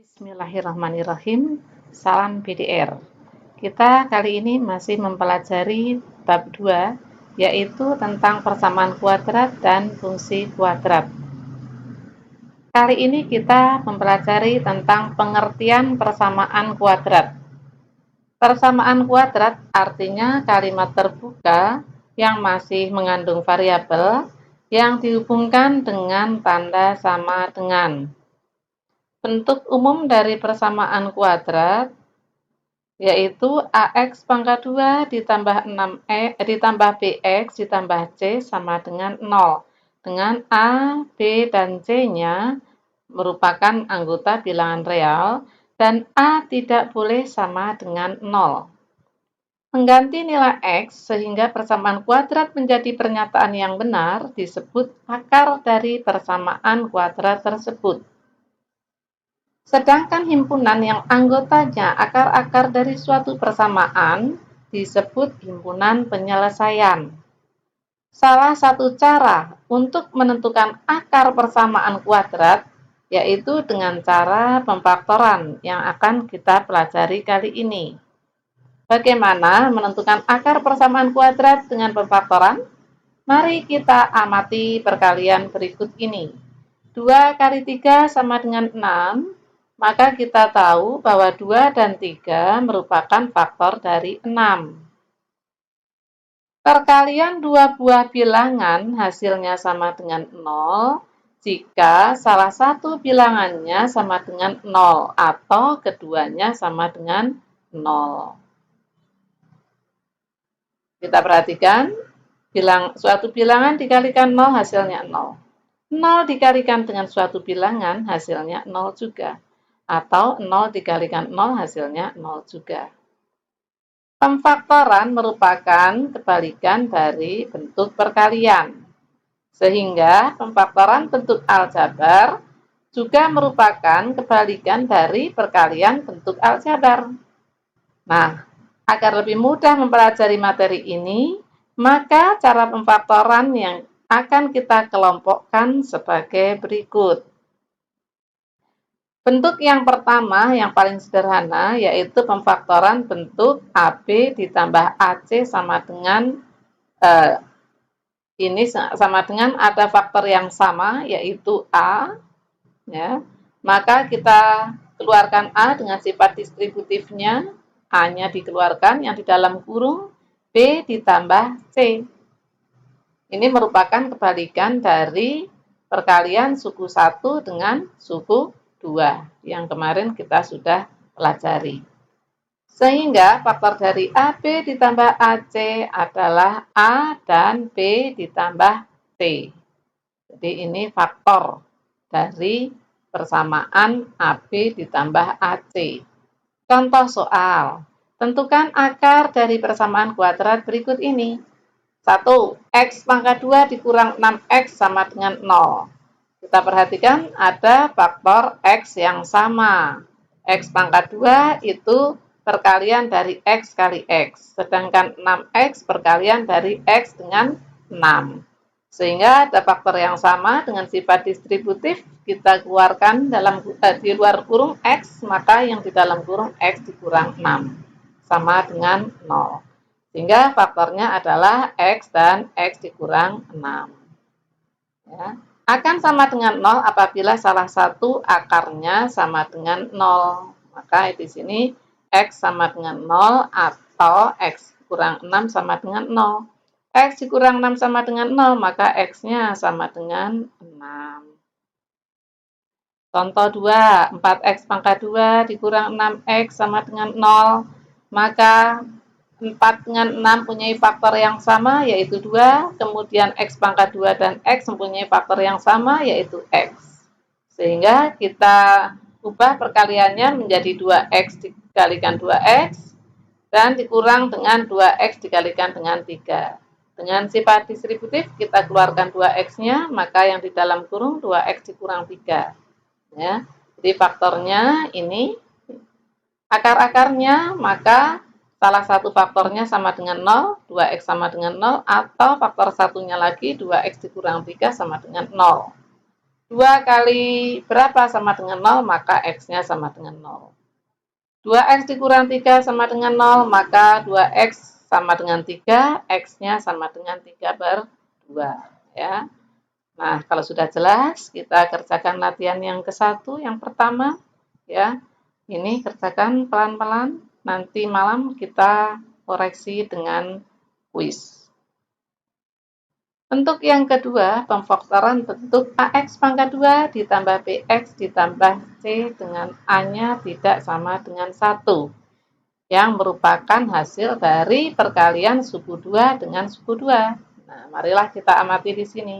Bismillahirrahmanirrahim. Salam BDR. Kita kali ini masih mempelajari bab 2, yaitu tentang persamaan kuadrat dan fungsi kuadrat. Kali ini kita mempelajari tentang pengertian persamaan kuadrat. Persamaan kuadrat artinya kalimat terbuka yang masih mengandung variabel yang dihubungkan dengan tanda sama dengan. Bentuk umum dari persamaan kuadrat yaitu AX pangkat 2 ditambah ditambah BX ditambah C sama dengan 0. Dengan A, B, dan C-nya merupakan anggota bilangan real dan A tidak boleh sama dengan 0. Mengganti nilai X sehingga persamaan kuadrat menjadi pernyataan yang benar disebut akar dari persamaan kuadrat tersebut. Sedangkan himpunan yang anggotanya akar-akar dari suatu persamaan disebut himpunan penyelesaian. Salah satu cara untuk menentukan akar persamaan kuadrat yaitu dengan cara pemfaktoran yang akan kita pelajari kali ini. Bagaimana menentukan akar persamaan kuadrat dengan pemfaktoran? Mari kita amati perkalian berikut ini. 2 kali 3 sama dengan 6. Maka kita tahu bahwa 2 dan 3 merupakan faktor dari 6. Perkalian dua buah bilangan hasilnya sama dengan 0 jika salah satu bilangannya sama dengan 0 atau keduanya sama dengan 0. Kita perhatikan, suatu bilangan dikalikan 0 hasilnya 0. 0 dikalikan dengan suatu bilangan hasilnya 0 juga. Atau 0 dikalikan 0 hasilnya 0 juga. Pemfaktoran merupakan kebalikan dari bentuk perkalian. Sehingga pemfaktoran bentuk aljabar juga merupakan kebalikan dari perkalian bentuk aljabar. Nah, agar lebih mudah mempelajari materi ini, maka cara pemfaktoran yang akan kita kelompokkan sebagai berikut. Bentuk yang pertama, yang paling sederhana, yaitu pemfaktoran bentuk AB ditambah AC sama dengan ini sama dengan ada faktor yang sama, yaitu A. Ya. Maka kita keluarkan A dengan sifat distributifnya, A-nya dikeluarkan, yang di dalam kurung B ditambah C. Ini merupakan kebalikan dari perkalian suku 1 dengan suku 2 yang kemarin kita sudah pelajari. Sehingga faktor dari AB ditambah AC adalah A dan B ditambah C. Jadi ini faktor dari persamaan AB ditambah AC. Contoh soal. Tentukan akar dari persamaan kuadrat berikut ini. 1. X pangkat 2 dikurang 6X sama dengan 0. Kita perhatikan ada faktor X yang sama. X pangkat 2 itu perkalian dari X kali X. Sedangkan 6X perkalian dari X dengan 6. Sehingga ada faktor yang sama dengan sifat distributif. Kita keluarkan di luar kurung X, maka yang di dalam kurung X dikurang 6. Sama dengan 0. Sehingga faktornya adalah X dan X dikurang 6. Ya. Akan sama dengan 0 apabila salah satu akarnya sama dengan 0. Maka di sini X sama dengan 0 atau X kurang 6 sama dengan 0. X dikurang 6 sama dengan 0, maka X-nya sama dengan 6. Contoh 2, 4X pangkat 2 dikurang 6X sama dengan 0. Maka 4 dengan 6 mempunyai faktor yang sama, yaitu 2. Kemudian X pangkat 2 dan X mempunyai faktor yang sama, yaitu X. Sehingga kita ubah perkaliannya menjadi 2X dikalikan 2X, dan dikurang dengan 2X dikalikan dengan 3. Dengan sifat distributif, kita keluarkan 2X-nya, maka yang di dalam kurung 2X dikurang 3. Ya. Jadi faktornya ini, akar-akarnya, maka salah satu faktornya sama dengan 0, 2X sama dengan 0, atau faktor satunya lagi 2X dikurang 3 sama dengan 0. 2 kali berapa sama dengan 0, maka X-nya sama dengan 0. 2X dikurang 3 sama dengan 0, maka 2X sama dengan 3, X-nya sama dengan 3/2. Ya. Nah, kalau sudah jelas, kita kerjakan latihan yang ke-1, yang pertama. Ya, ini kerjakan pelan-pelan, nanti malam kita koreksi dengan kuis. Untuk yang kedua, pemfaktoran bentuk AX pangkat 2 ditambah BX ditambah C dengan A-nya tidak sama dengan 1, yang merupakan hasil dari perkalian suku 2 dengan suku 2. Nah, marilah kita amati di sini.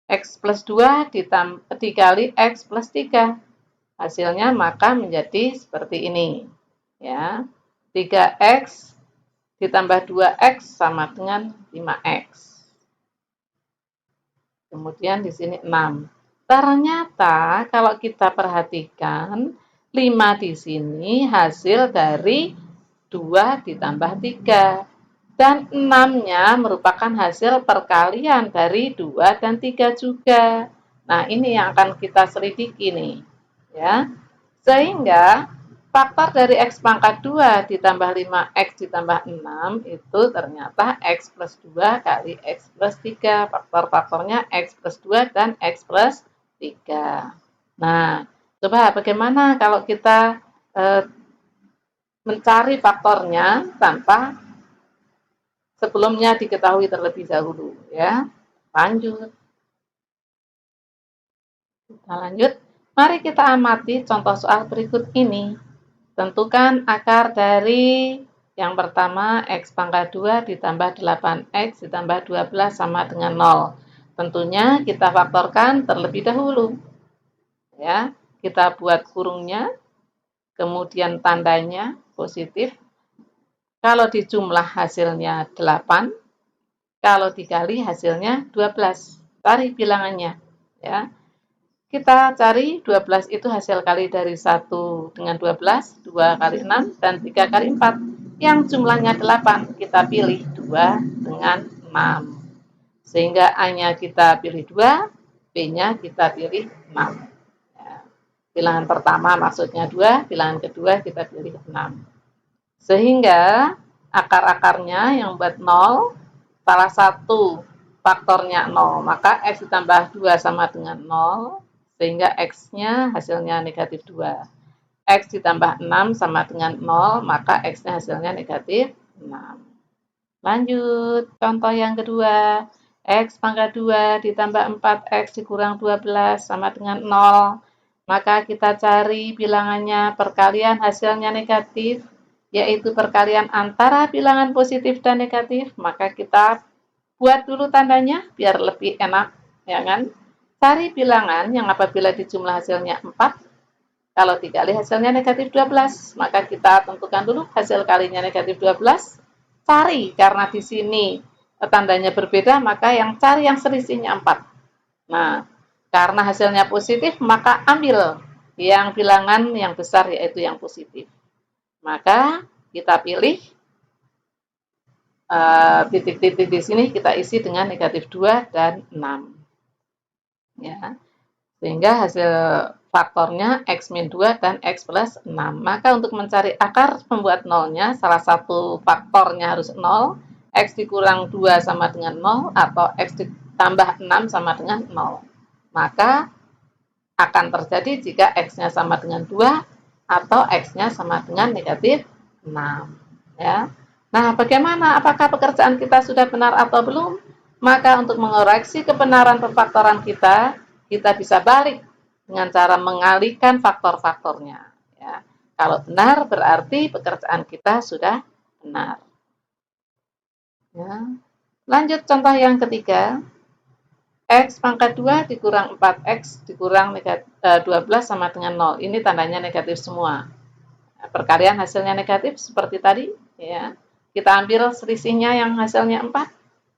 X plus 2 dikali X plus 3. Hasilnya maka menjadi seperti ini. Ya, 3X ditambah 2X sama dengan 5X. Kemudian di sini 6. Ternyata kalau kita perhatikan 5 di sini hasil dari 2 ditambah 3. Dan 6-nya merupakan hasil perkalian dari 2 dan 3 juga. Nah, ini yang akan kita selidiki nih. Ya. Sehingga faktor dari X pangkat 2 ditambah 5X ditambah 6 itu ternyata X plus 2 kali X plus 3. Faktor-faktornya X plus 2 dan X plus 3. Nah, coba bagaimana kalau kita mencari faktornya tanpa sebelumnya diketahui terlebih dahulu. Ya, lanjut. Kita lanjut. Mari kita amati contoh soal berikut ini. Tentukan akar dari yang pertama X pangkat 2 ditambah 8X ditambah 12 sama dengan 0. Tentunya kita faktorkan terlebih dahulu. Ya, kita buat kurungnya, kemudian tandanya positif. Kalau dijumlah hasilnya 8, kalau dikali hasilnya 12. Cari bilangannya. Ya. Kita cari 12 itu hasil kali dari 1 dengan 12, 2 kali 6, dan 3 kali 4. Yang jumlahnya 8, kita pilih 2 dengan 6. Sehingga A-nya kita pilih 2, B-nya kita pilih 6. Ya. Bilangan pertama maksudnya 2, bilangan kedua kita pilih 6. Sehingga akar-akarnya yang buat 0, salah satu faktornya 0, maka X ditambah 2 sama dengan 0, sehingga X-nya hasilnya negatif 2. X ditambah 6 sama dengan 0, maka X-nya hasilnya negatif 6. Lanjut, contoh yang kedua. X pangkat 2 ditambah 4X dikurang 12 sama dengan 0. Maka kita cari bilangannya, perkalian hasilnya negatif, yaitu perkalian antara bilangan positif dan negatif. Maka kita buat dulu tandanya biar lebih enak, ya kan? Cari bilangan yang apabila dijumlah hasilnya 4, kalau dikali hasilnya negatif 12, maka kita tentukan dulu hasil kalinya negatif 12. Cari, karena di sini tandanya berbeda, maka yang cari yang selisihnya 4. Nah, karena hasilnya positif, maka ambil yang bilangan yang besar, yaitu yang positif. Maka kita pilih titik-titik di sini, kita isi dengan negatif 2 dan 6. Ya, sehingga hasil faktornya X min 2 dan X plus 6. Maka untuk mencari akar pembuat nolnya, salah satu faktornya harus 0, X dikurang 2 sama dengan 0, atau X ditambah 6 sama dengan 0. Maka akan terjadi jika X-nya sama dengan 2 atau X-nya sama dengan negatif 6. Ya. Nah, bagaimana? Apakah pekerjaan kita sudah benar atau belum? Maka untuk mengoreksi kebenaran pemfaktoran kita bisa balik dengan cara mengalihkan faktor-faktornya. Ya. Kalau benar berarti pekerjaan kita sudah benar. Ya. Lanjut contoh yang ketiga. X pangkat 2 dikurang 4X dikurang 12 sama dengan 0. Ini tandanya negatif semua. Perkalian hasilnya negatif seperti tadi. Ya. Kita ambil selisihnya yang hasilnya 4.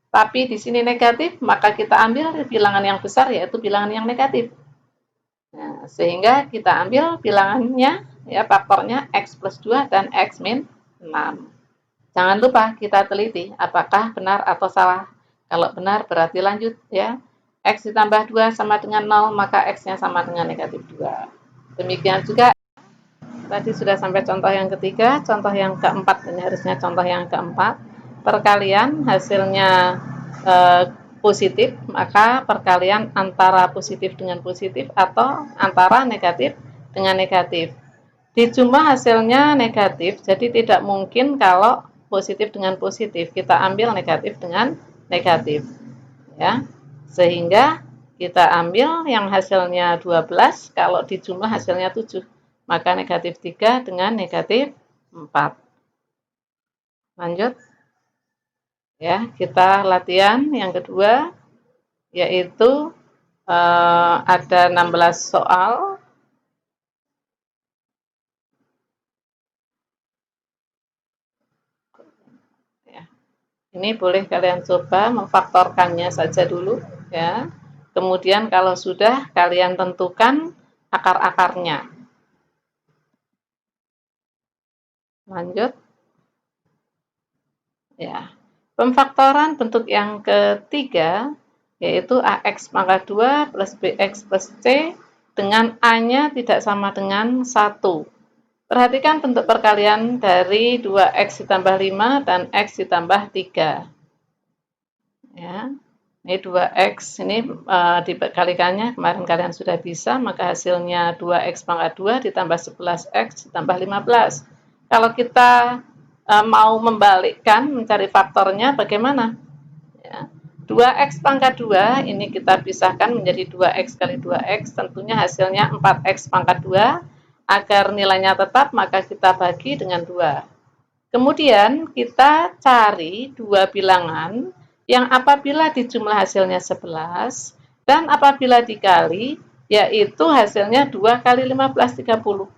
Tapi di sini negatif, maka kita ambil bilangan yang besar, yaitu bilangan yang negatif. Nah, sehingga kita ambil bilangannya, ya faktornya X plus 2 dan X min 6. Jangan lupa kita teliti apakah benar atau salah. Kalau benar berarti lanjut, ya. X ditambah 2 sama dengan 0, maka X-nya sama dengan negatif 2. Demikian juga, tadi sudah sampai contoh yang ketiga, contoh yang keempat, ini harusnya contoh yang keempat. Perkalian hasilnya positif, maka perkalian antara positif dengan positif atau antara negatif dengan negatif. Dijumlah hasilnya negatif, jadi tidak mungkin kalau positif dengan positif, kita ambil negatif dengan negatif. Ya, sehingga kita ambil yang hasilnya 12, kalau dijumlah hasilnya 7, maka negatif 3 dengan negatif 4. Lanjut. Ya, kita latihan yang kedua, yaitu ada 16 soal. Ya, ini boleh kalian coba memfaktorkannya saja dulu, ya. Kemudian kalau sudah, kalian tentukan akar-akarnya. Lanjut. Ya, pemfaktoran bentuk yang ketiga, yaitu AX pangkat 2 plus BX plus C dengan A-nya tidak sama dengan 1. Perhatikan bentuk perkalian dari 2X ditambah 5 dan X ditambah 3. Ya, ini 2X, ini dikalikannya, kemarin kalian sudah bisa, maka hasilnya 2X pangkat 2 ditambah 11X ditambah 15. Kalau kita mau membalikkan, mencari faktornya bagaimana? Ya. 2X pangkat 2, ini kita pisahkan menjadi 2X kali 2X, tentunya hasilnya 4X pangkat 2. Agar nilainya tetap, maka kita bagi dengan 2. Kemudian kita cari dua bilangan yang apabila dijumlah hasilnya 11, dan apabila dikali, yaitu hasilnya 2 kali 15, 30.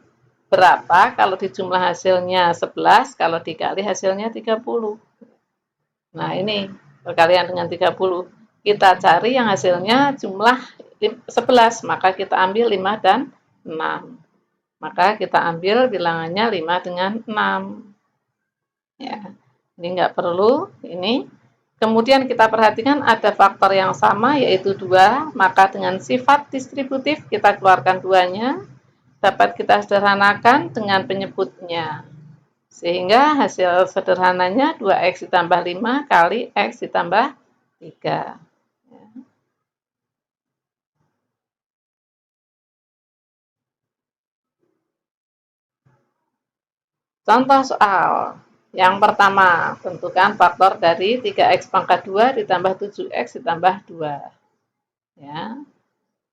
Berapa kalau dijumlah hasilnya 11, kalau dikali hasilnya 30. Nah, ini perkalian dengan 30. Kita cari yang hasilnya jumlah 11, maka kita ambil 5 dan 6. Maka kita ambil bilangannya 5 dengan 6. Ya, ini nggak perlu, ini. Kemudian kita perhatikan ada faktor yang sama, yaitu 2, maka dengan sifat distributif kita keluarkan 2-nya, dapat kita sederhanakan dengan penyebutnya. Sehingga hasil sederhananya 2X ditambah 5 kali X ditambah 3. Contoh soal. Yang pertama, tentukan faktor dari 3X pangkat 2 ditambah 7X ditambah 2. Ya.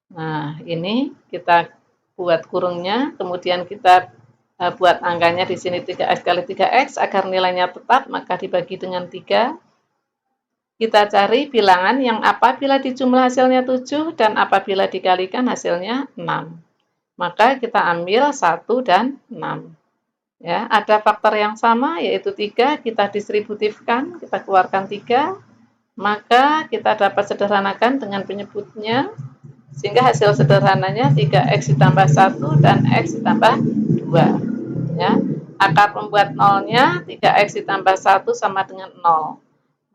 Nah, ini kita buat kurungnya, kemudian kita buat angkanya di sini 3X kali 3X, agar nilainya tetap, maka dibagi dengan 3. Kita cari bilangan yang apabila dijumlah hasilnya 7 dan apabila dikalikan hasilnya 6. Maka kita ambil 1 dan 6. Ya, ada faktor yang sama, yaitu 3, kita distributifkan, kita keluarkan 3, maka kita dapat sederhanakan dengan penyebutnya, sehingga hasil sederhananya 3X ditambah 1 dan X ditambah 2. Ya, akar pembuat nolnya 3X ditambah 1 sama dengan 0.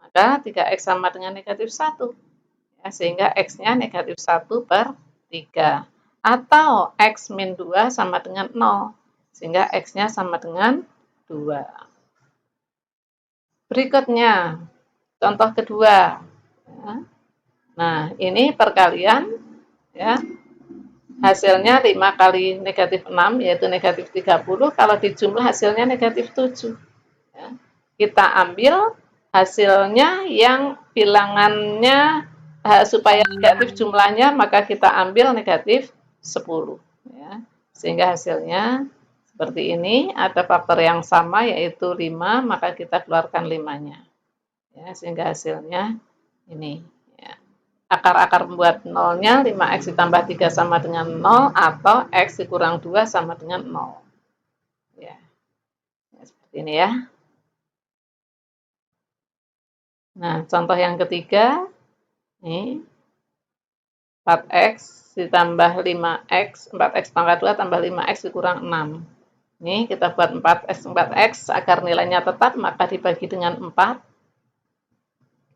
Maka 3X sama dengan negatif 1. Ya, sehingga X-nya negatif 1 per 3. Atau X min 2 sama dengan 0. Sehingga X-nya sama dengan 2. Berikutnya, contoh kedua. Nah, ini perkalian, ya. Hasilnya 5 kali negatif 6, yaitu negatif 30. Kalau dijumlah hasilnya negatif 7. Ya. Kita ambil hasilnya yang bilangannya supaya negatif jumlahnya, maka kita ambil negatif 10. Ya. Sehingga hasilnya seperti ini, ada faktor yang sama yaitu 5, maka kita keluarkan 5-nya. Ya, sehingga hasilnya ini. Ya. Akar-akar membuat nolnya 5X ditambah 3 sama dengan 0, atau X dikurang 2 sama dengan 0. Ya. Ya, seperti ini ya. Nah, contoh yang ketiga, ini 4X ditambah 5X, 4X pangkat 2 tambah 5X dikurang 6. Ini kita buat 4X agar nilainya tetap, maka dibagi dengan 4.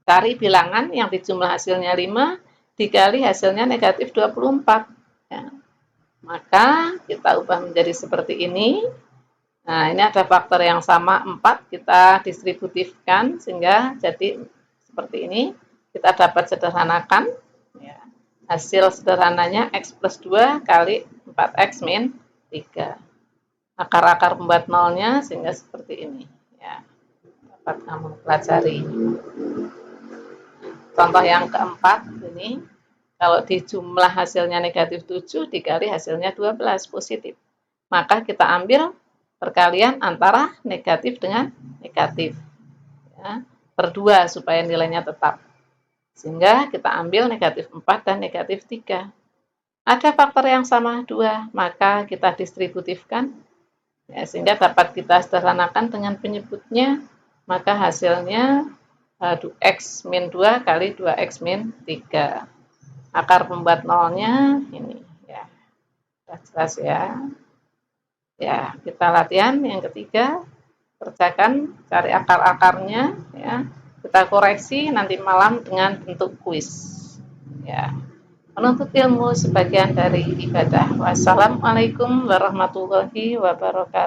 Cari bilangan yang dijumlah hasilnya 5, dikali hasilnya negatif 24. Ya. Maka kita ubah menjadi seperti ini. Nah, ini ada faktor yang sama 4, kita distributifkan sehingga jadi seperti ini. Kita dapat sederhanakan. Ya. Hasil sederhananya X plus 2 kali 4X min 3. Akar-akar pembuat nolnya sehingga seperti ini. Ya. Dapat kamu pelajari. Contoh yang keempat ini, kalau di jumlah hasilnya negatif 7 dikali hasilnya 12 positif. Maka kita ambil perkalian antara negatif dengan negatif. Ya, per 2 supaya nilainya tetap. Sehingga kita ambil negatif 4 dan negatif 3. Ada faktor yang sama 2, maka kita distributifkan. Ya, sehingga dapat kita sederhanakan dengan penyebutnya, maka hasilnya X min 2 kali 2X min 3. Akar pembuat nolnya ini. Ya, sudah jelas ya. Ya, kita latihan yang ketiga. Kerjakan, cari akar-akarnya. Ya. Kita koreksi nanti malam dengan bentuk kuis. Ya. Menuntut ilmu sebagian dari ibadah. Wassalamualaikum warahmatullahi wabarakatuh.